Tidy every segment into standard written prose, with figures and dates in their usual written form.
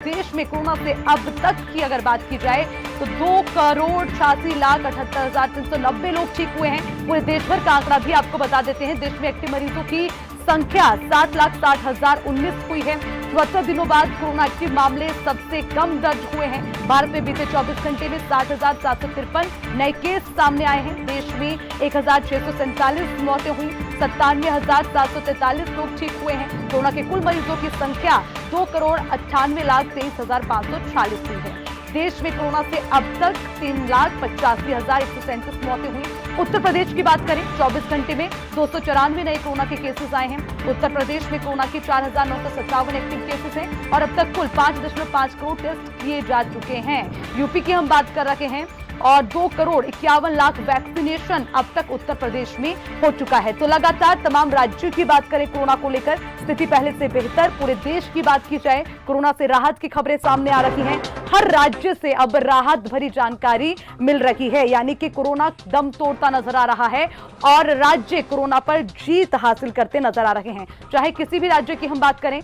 देश में कोरोना से अब तक की अगर बात की जाए तो 2,86,78,390 लोग ठीक हुए हैं। पूरे देश भर का आंकड़ा भी आपको बता देते हैं। देश में एक्टिव मरीजों की संख्या 7,60,019 हुई है। 74 दिनों बाद कोरोना एक्टिव मामले सबसे कम दर्ज हुए हैं। भारत में बीते 24 घंटे में 60,753 नए केस सामने आए हैं। देश में 1,647 मौतें हुई, 97,743 लोग ठीक हुए हैं। कोरोना के कुल मरीजों की संख्या 2,98,23,540 हुई है। देश में कोरोना से अब तक 3,85,137 मौतें हुई। उत्तर प्रदेश की बात करें, 24 घंटे में 294 नए कोरोना के केसेस आए हैं। उत्तर प्रदेश में कोरोना के 4,957 एक्टिव केसेस हैं और अब तक कुल 5.5 करोड़ टेस्ट किए जा चुके हैं। यूपी की हम बात कर रहे हैं और 2,51,00,000 वैक्सीनेशन अब तक उत्तर प्रदेश में हो चुका है। तो लगातार तमाम राज्यों की बात करें कोरोना को लेकर, स्थिति पहले से बेहतर। पूरे देश की बात की जाए, कोरोना से राहत की खबरें सामने आ रही हैं। हर राज्य से अब राहत भरी जानकारी मिल रही है, यानी कि कोरोना दम तोड़ता नजर आ रहा है और राज्य कोरोना पर जीत हासिल करते नजर आ रहे हैं। चाहे किसी भी राज्य की हम बात करें,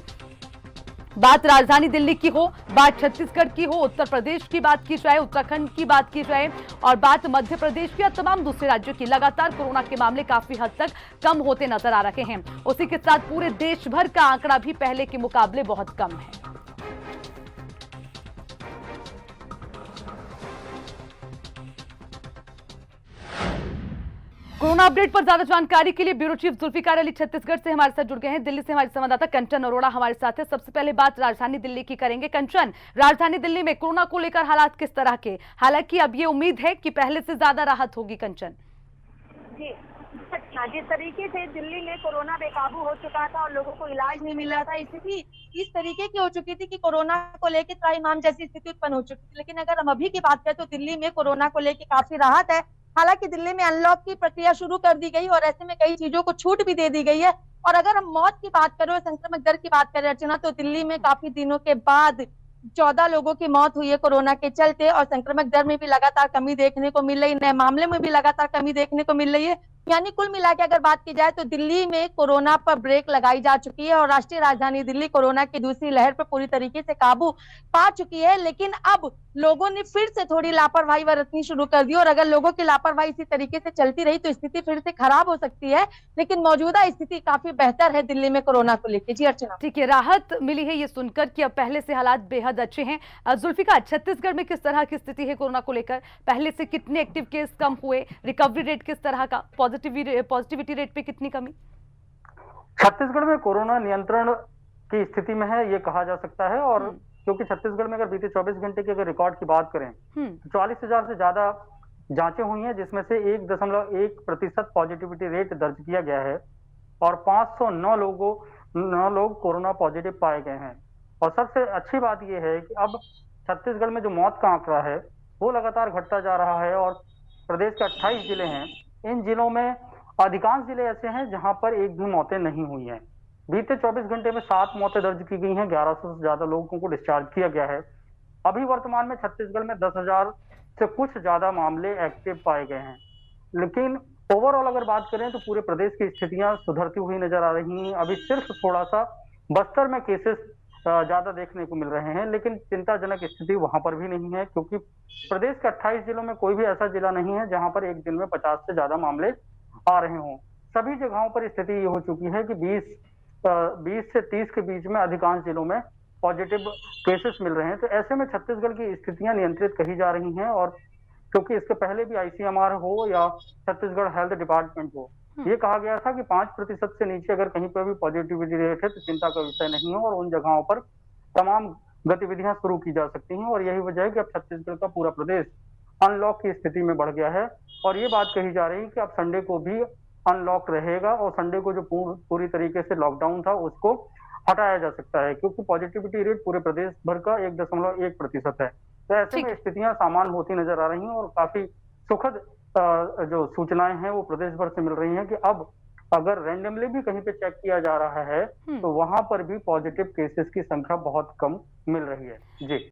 बात राजधानी दिल्ली की हो, बात छत्तीसगढ़ की हो, उत्तर प्रदेश की बात की जाए, उत्तराखंड की बात की जाए और बात मध्य प्रदेश की या तमाम दूसरे राज्यों की, लगातार कोरोना के मामले काफी हद तक कम होते नजर आ रहे हैं। उसी के साथ पूरे देश भर का आंकड़ा भी पहले के मुकाबले बहुत कम है। कोरोना अपडेट पर ज्यादा जानकारी के लिए ब्यूरो चीफ जुल्फिकार अली छत्तीसगढ़ से हमारे साथ जुड़ गए हैं। दिल्ली से हमारे संवाददाता कंचन अरोड़ा हमारे साथ है। सबसे पहले बात राजधानी दिल्ली की करेंगे। कंचन, राजधानी दिल्ली में कोरोना को लेकर हालात किस तरह के? हालांकि अब ये उम्मीद है कि पहले से ज्यादा राहत होगी। कंचन जी, जिस तरीके से दिल्ली में कोरोना बेकाबू हो चुका था और लोगों को इलाज नहीं मिल रहा था, स्थिति इस तरीके की हो चुकी थी कि कोरोना को लेकर त्राहिमाम जैसी स्थिति उत्पन्न हो चुकी थी। लेकिन अगर हम अभी की बात करें तो दिल्ली में कोरोना को लेकर काफी राहत है। हालांकि दिल्ली में अनलॉक की प्रक्रिया शुरू कर दी गई और ऐसे में कई चीजों को छूट भी दे दी गई है। और अगर हम मौत की बात करें और संक्रमण दर की बात करें अर्चना, तो दिल्ली में काफी दिनों के बाद 14 लोगों की मौत हुई है कोरोना के चलते और संक्रमण दर में भी लगातार कमी देखने को मिल रही है। नए मामले में भी लगातार कमी देखने को मिल रही है। यानी कुल मिला के अगर बात की जाए तो दिल्ली में कोरोना पर ब्रेक लगाई जा चुकी है और राष्ट्रीय राजधानी दिल्ली कोरोना की दूसरी लहर पर पूरी तरीके से काबू पा चुकी है। लेकिन अब लोगों ने फिर से थोड़ी लापरवाही बरतनी शुरू कर दी और अगर लोगों की लापरवाही इसी तरीके से चलती रही तो स्थिति फिर से खराब हो सकती है। लेकिन मौजूदा स्थिति काफी बेहतर है दिल्ली में कोरोना को लेकर। जी अर्चना। ठीक है, राहत मिली है ये सुनकर कि अब पहले से हालात बेहद अच्छे हैं। जुल्फिकार, छत्तीसगढ़ में किस तरह की स्थिति है कोरोना को लेकर? पहले से कितने एक्टिव केस कम हुए? रिकवरी रेट किस तरह का? पॉजिटिविटी रेट पे कितनी कमी? छत्तीसगढ़ में कोरोना नियंत्रण की स्थिति में है, ये कहा जा सकता है। और क्योंकि छत्तीसगढ़ में अगर बीते 24 घंटे के अगर रिकॉर्ड की बात करें तो 44,000 से ज्यादा जांचें हुई हैं, जिसमें से 1.1% पॉजिटिविटी रेट दर्ज किया गया है और 509 लोग कोरोना पॉजिटिव पाए गए हैं। और सबसे अच्छी बात यह है कि अब छत्तीसगढ़ में जो मौत का आंकड़ा है वो लगातार घटता जा रहा है और प्रदेश के 28 जिले हैं। इन जिलों में अधिकांश जिले ऐसे हैं जहां पर एक भी मौतें नहीं हुई हैं। बीते 24 घंटे में 7 मौतें दर्ज की गई हैं, 1100 से ज्यादा लोगों को डिस्चार्ज किया गया है। अभी वर्तमान में छत्तीसगढ़ में 10,000 से कुछ ज्यादा मामले एक्टिव पाए गए हैं। लेकिन ओवरऑल अगर बात करें तो पूरे प्रदेश की स्थितियां सुधरती हुई नजर आ रही हैं। अभी सिर्फ थोड़ा सा बस्तर में केसेस ज्यादा देखने को मिल रहे हैं, लेकिन चिंताजनक स्थिति वहां पर भी नहीं है क्योंकि प्रदेश के 28 जिलों में कोई भी ऐसा जिला नहीं है जहां पर एक दिन में 50 से ज्यादा मामले आ रहे हों। सभी जगहों पर स्थिति ये हो चुकी है कि 20 से 30 के बीच में अधिकांश जिलों में पॉजिटिव केसेस मिल रहे हैं। तो ऐसे में छत्तीसगढ़ की स्थितियां नियंत्रित कही जा रही हैं। और क्योंकि इसके पहले भी ICMR हो या छत्तीसगढ़ हेल्थ डिपार्टमेंट हो, ये कहा गया था कि 5% से नीचे अगर कहीं पर भी पॉजिटिविटी रेट है तो चिंता का विषय नहीं है और उन जगहों पर तमाम गतिविधियां शुरू की जा सकती हैं। और यही वजह है कि अब छत्तीसगढ़ का पूरा प्रदेश अनलॉक की स्थिति में बढ़ गया है और ये बात कही जा रही है कि अब संडे को भी अनलॉक रहेगा और संडे को जो पूरी तरीके से लॉकडाउन था उसको हटाया जा सकता है क्योंकि पॉजिटिविटी रेट पूरे प्रदेश भर का 1.1% है। तो ऐसे में स्थितियां सामान्य होती नजर आ रही हैं और काफी सुखद जो सूचनाएं हैं वो प्रदेश भर से मिल रही हैं कि अब अगर रैंडमली भी कहीं पे चेक किया जा रहा है तो वहां पर भी पॉजिटिव केसेस की संख्या बहुत कम मिल रही है। जी।